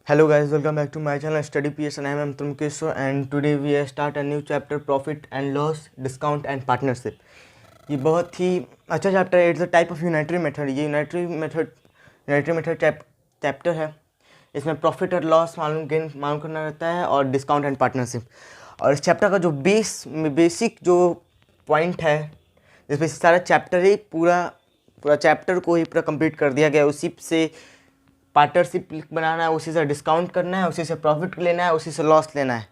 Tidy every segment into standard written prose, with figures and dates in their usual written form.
Hello guys, welcome back to my channel Study PS and I am Tumkeshwar and today we start a new chapter profit and loss, discount and partnership। ये बहुत ही अच्छा chapter है। It's a type of unitary method. ये unitary method chapter है। इसमें profit और loss मालूम करना रहता है और डिस्काउंट एंड पार्टनरशिप। और इस चैप्टर का जो बेसिक जो पॉइंट है जिसमें सारा चैप्टर ही पूरा चैप्टर को ही पूरा कंप्लीट कर दिया गया। उसी से पार्टनरशिप बनाना है, उसी से डिस्काउंट करना है, उसी से प्रॉफिट लेना है, उसी से लॉस लेना है।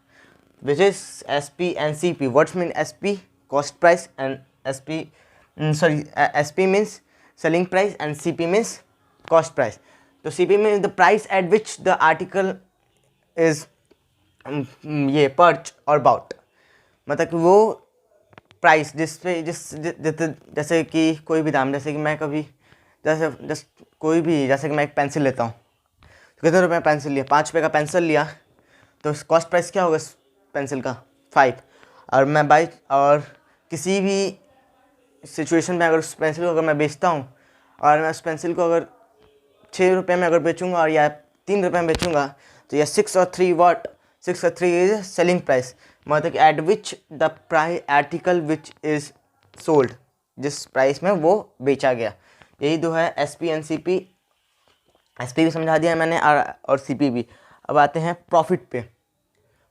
Which is SP and CP। What's mean SP? Cost price and SP means selling price and CP means cost price. तो CP means the price at which the article is ये perch और bought. मतलब कि वो price जैसे कि कोई भी दाम, जैसे कि मैं कभी जैसे कि मैं एक पेंसिल लेता हूँ तो कितने रुपए में पेंसिल लिया? 5 रुपये का पेंसिल लिया तो कॉस्ट प्राइस क्या होगा पेंसिल का? 5। और किसी भी सिचुएशन में अगर उस पेंसिल को अगर मैं बेचता हूँ और मैं उस पेंसिल को अगर 6 रुपये में अगर बेचूंगा और या 3 रुपये में बेचूंगा तो यह 6 और 3 इज सेलिंग प्राइस। मतलब कि eight which the price article which is sold, जिस प्राइस में वो बेचा गया। यही दो है SP एंड CP। SP भी समझा दिया मैंने और CP भी। अब आते हैं प्रॉफिट पे।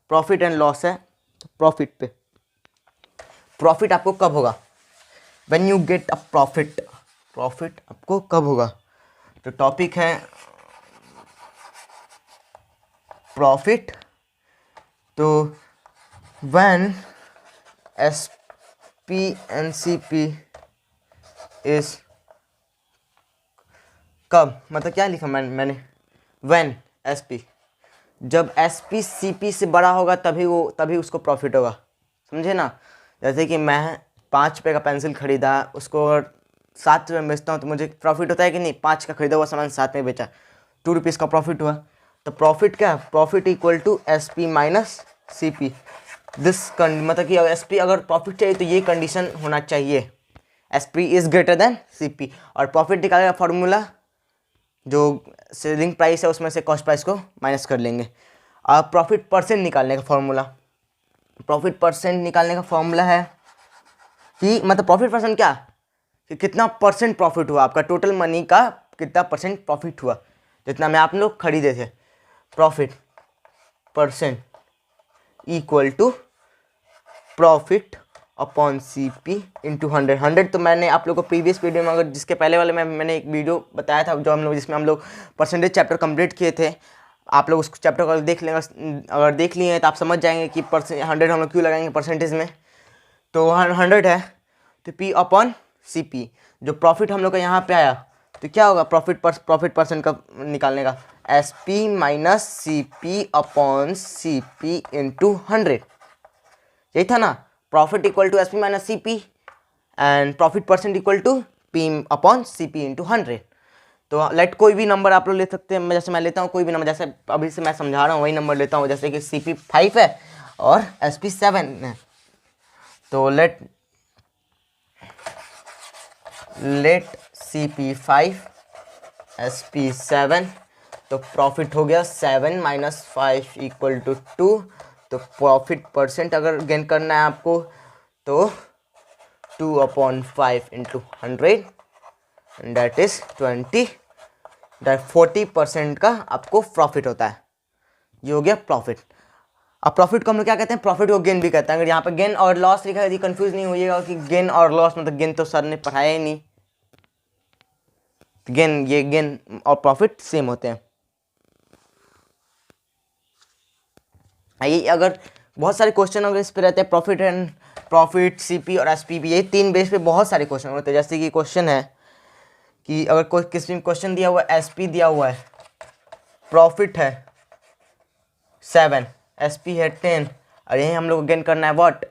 प्रॉफिट एंड लॉस है। प्रॉफिट पे, प्रॉफिट आपको कब होगा? When you get a profit. Profit आपको कब होगा? तो टॉपिक है प्रॉफिट। तो when SP and CP is कब, मतलब क्या लिखा मैंने व्हेन SP, जब SP CP से बड़ा होगा तभी उसको प्रॉफिट होगा। समझे ना? जैसे कि मैं 5 रुपये का पेंसिल खरीदा, उसको अगर 7 रुपये में बेचता हूँ तो मुझे प्रॉफिट होता है कि नहीं? 5 का खरीदा हुआ सामान 7 में बेचा, 2 रुपीज़ का प्रॉफिट हुआ। तो प्रॉफिट क्या है? Profit equal to SP minus CP। मतलब कि SP अगर प्रॉफिट चाहिए तो ये कंडीशन होना चाहिए, SP is greater than CP। और प्रॉफिट निकालेगा फॉर्मूला जो सेलिंग प्राइस है उसमें से कॉस्ट प्राइस को माइनस कर लेंगे। अब प्रॉफिट परसेंट निकालने का फॉर्मूला, प्रॉफिट परसेंट निकालने का फॉर्मूला है कि मतलब प्रॉफिट परसेंट क्या कि कितना परसेंट प्रॉफिट हुआ, आपका टोटल मनी का कितना परसेंट प्रॉफिट हुआ जितना में आप लोग खरीदे थे। Profit percent equal to profit upon CP into 100। 100 तो मैंने आप लोग को प्रीवियस वीडियो में, अगर जिसके पहले वाले में मैंने एक वीडियो बताया था जिसमें हम लोग परसेंटेज चैप्टर कंप्लीट किए थे। आप लोग उस चैप्टर को देख लेंगे, अगर देख लिए हैं तो आप समझ जाएंगे कि 100 हम लोग क्यों लगाएंगे परसेंटेज में। तो 100 है तो P अपॉन CP। जो प्रॉफिट हम लोग का यहाँ पे आया तो क्या होगा? प्रॉफिट परसेंट का निकालने का SP minus CP upon CP into 100। यही था ना? Profit equal to SP minus CP and profit percent equal to P upon CP into 100। तो लेट कोई भी नंबर आप लोग ले सकते हैं। जैसे मैं लेता हूँ कोई भी नंबर, जैसे अभी से मैं समझा रहा हूँ वही नंबर लेता हूँ। जैसे कि CP 5 है और SP 7 है। तो लेट CP 5 SP 7। तो प्रॉफिट हो गया 7 माइनस 5 इक्वल टू 2। तो प्रॉफिट परसेंट अगर गेन करना है आपको तो 2 अपॉन 5 इंटू 100 दैट इज 20। 40% का आपको प्रॉफिट होता है। ये हो गया प्रॉफिट। अब प्रॉफिट को हम लोग क्या कहते हैं? प्रॉफिट को गेन भी कहते हैं। अगर यहाँ पे गेन और लॉस लिखा है कंफ्यूज नहीं होइएगा कि गेन और लॉस मतलब गेन तो सर ने पढ़ाया ही नहीं। गेन और प्रॉफिट सेम होते हैं। ये अगर बहुत सारे क्वेश्चन अगर इस पे रहते हैं प्रॉफिट CP और SPP, ये 3 बेस पे बहुत सारे क्वेश्चन होते हैं। जैसे कि क्वेश्चन है कि अगर कोई किसी में क्वेश्चन दिया हुआ है, SP दिया हुआ है, प्रॉफिट है 7, SP है 10 और यही हम लोग गेन करना है व्हाट?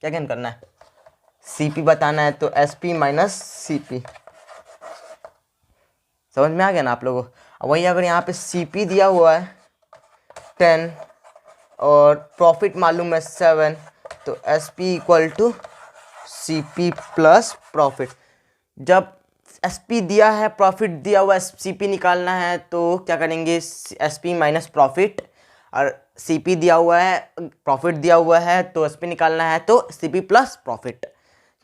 क्या गेन करना है? CP बताना है। तो SP माइनस CP। समझ में आ गया ना आप लोगों को? वही अगर यहाँ पे CP दिया हुआ है 10 और प्रॉफिट मालूम है 7 तो SP equal to CP plus profit. जब एसपी दिया है, प्रॉफिट दिया हुआ है, सीपी निकालना है तो क्या करेंगे, एसपी माइनस प्रॉफिट, और सीपी दिया हुआ है, प्रॉफिट दिया हुआ है तो एसपी निकालना है तो सीपी प्लस प्रॉफिट।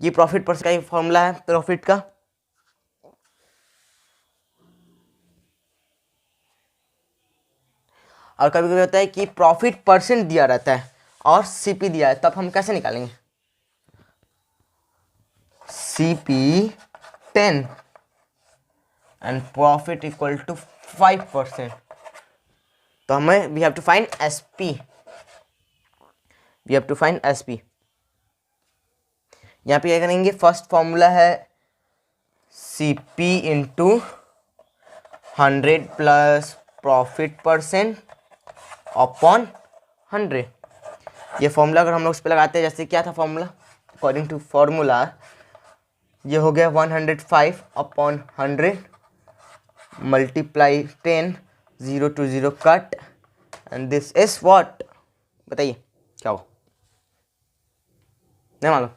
ये प्रॉफिट पर का फॉर्मूला है प्रॉफिट का। और कभी कभी होता है कि प्रॉफिट परसेंट दिया रहता है और सीपी दिया है, तब हम कैसे निकालेंगे, CP 10 and profit equal to 5%। तो हमें we have to find SP, we have to find SP. यहाँ पे क्या करेंगे, फर्स्ट फॉर्मूला है CP into 100 plus profit percent upon 100। ये फॉर्मूला अगर हम लोग उस पर लगाते हैं, जैसे क्या था फॉर्मूला, अकॉर्डिंग टू फॉर्मूला ये हो गया 105 upon 100 multiply 10, 0 to 0 cut, and this is what, बताइए क्या हो, नहीं मालूम,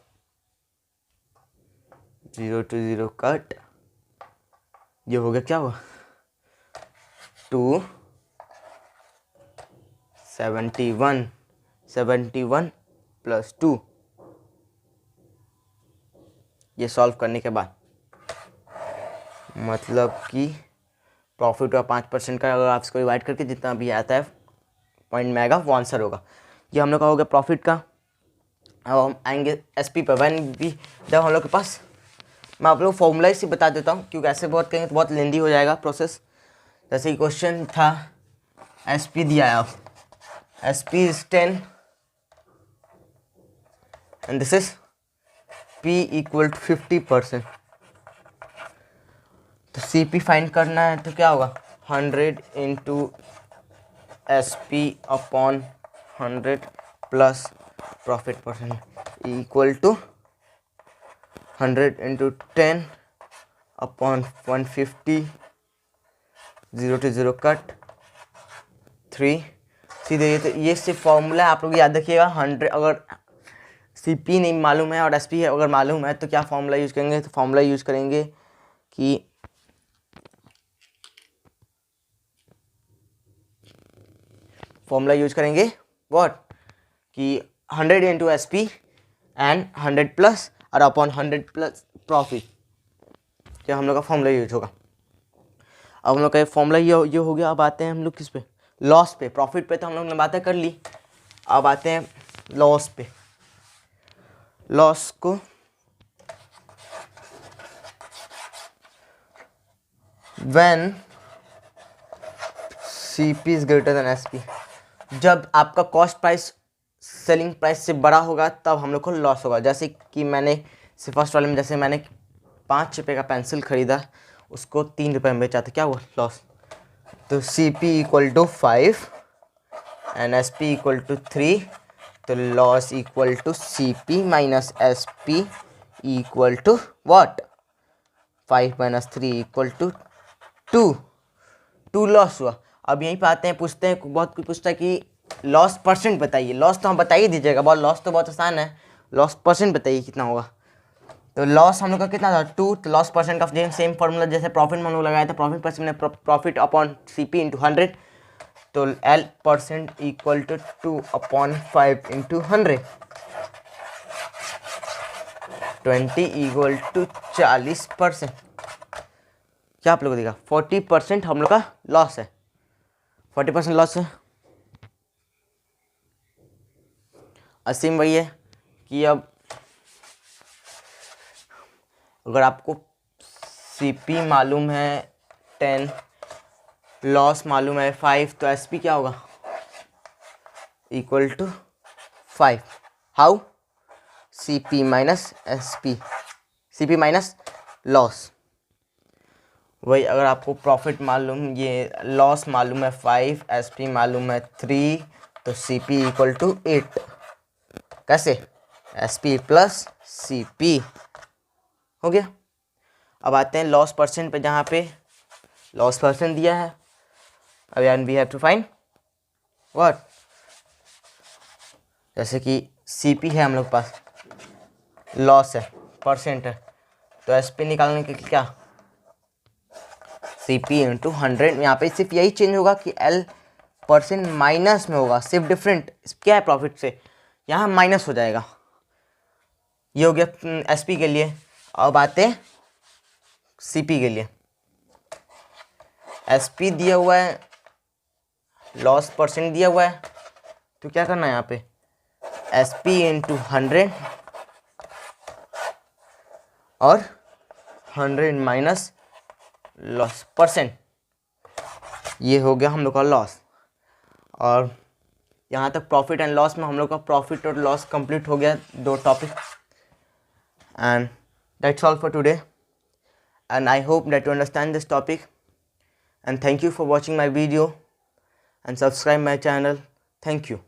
0 to 0 कट, ये हो गया क्या हुआ 271 प्लस 2। ये सॉल्व करने के बाद मतलब कि प्रॉफिट का 5% का अगर आप इसको डिवाइड करके जितना भी आता है पॉइंट में आएगा वो आंसर होगा। ये हम लोग का हो गया प्रॉफिट का। अब हम आएंगे एसपी पर। वैन भी जब हम लोग के पास, मैं आप लोग फॉर्मूला ही बता देता हूँ क्योंकि ऐसे बहुत कहेंगे तो बहुत लेंदी हो जाएगा प्रोसेस। जैसे कि क्वेश्चन था एसपी दिया है, आप SP is 10 and this is P equal to 50%। तो सी पी फाइंड करना है तो क्या होगा 100 into S P upon 100 plus profit percent equal to 100 into 10 upon 150, 0 to 0 cut 3 सीधे। ये तो ये सिर्फ फॉर्मूला है, आप लोग याद रखिएगा। 100 अगर सी पी नहीं मालूम है और एस पी अगर मालूम है तो क्या फॉर्मूला यूज़ करेंगे, तो फॉर्मूला यूज़ करेंगे कि व्हाट कि 100 into S P and 100 plus और अपॉन 100 प्लस प्रॉफिट, जो हम लोग का फॉर्मूला यूज होगा। अब हम लोग का फॉर्मूला ये हो गया। अब आते हैं हम लोग किस पे, लॉस पे। प्रॉफिट पे तो हम लोग ने बातें कर ली, अब आते हैं लॉस पे। लॉस को when CP is greater than SP, जब आपका कॉस्ट प्राइस सेलिंग प्राइस से बड़ा होगा तब हम लोग को लॉस होगा। जैसे कि मैंने फर्स्ट वाले में जैसे मैंने 5 रुपये का पेंसिल खरीदा, उसको 3 रुपये में बेचा था, क्या हुआ लॉस। तो C P equal to 5 and S P equal to 3, तो loss equal to C P minus S P equal to what 5 minus 3 equal to 2 loss हुआ। अब यहीं पे आते हैं, पूछते हैं, बहुत कुछ पूछता है कि लॉस परसेंट बताइए। लॉस तो हम बता ही दीजिएगा, बहुत लॉस तो बहुत आसान है, लॉस परसेंट बताइए कितना होगा। तो लॉस हम लोग का कितना था 2, तो लॉस परसेंट का सेम फॉर्मूला जैसे प्रॉफिट में हम लोग लगाया था, प्रॉफिट परसेंट में profit upon C P into 100, तो L percent equal to 2 upon 5 into 100, 20 equal to 40%। क्या आप लोग को देखा 40% हम लोग का लॉस है, 40% लॉस है। असीम वही है कि अब अगर आपको सीपी मालूम है 10, लॉस मालूम है 5, तो एसपी क्या होगा equal to 5। How, CP minus SP, CP minus loss. वही अगर आपको प्रॉफिट मालूम, ये लॉस मालूम है 5, एसपी मालूम है 3, तो सीपी इक्वल टू 8। कैसे, एसपी प्लस सीपी हो गया। अब आते हैं लॉस परसेंट पे, जहाँ पे लॉस परसेंट दिया है। अब यार we have to find what, जैसे कि सीपी है हम लोग पास, लॉस है, परसेंट है, तो एसपी निकालने के लिए क्या सी पी इंटू 100। यहाँ पे सिर्फ यही चेंज होगा कि एल परसेंट माइनस में होगा, सिर्फ डिफरेंट क्या है प्रॉफिट से, यहाँ माइनस हो जाएगा। ये हो गया एस पी के लिए। अब आते हैं सी पी के लिए। एस पी दिया हुआ है, लॉस परसेंट दिया हुआ है, तो क्या करना है यहाँ पे एस पी इंटू 100 और 100 माइनस लॉस परसेंट, ये हो गया हम लोग का लॉस। और यहाँ तक प्रॉफिट एंड लॉस में हम लोग का प्रॉफिट और लॉस कंप्लीट हो गया, 2 topic. And that's all for today, and I hope that you understand this topic, and thank you for watching my video and subscribe my channel. Thank you.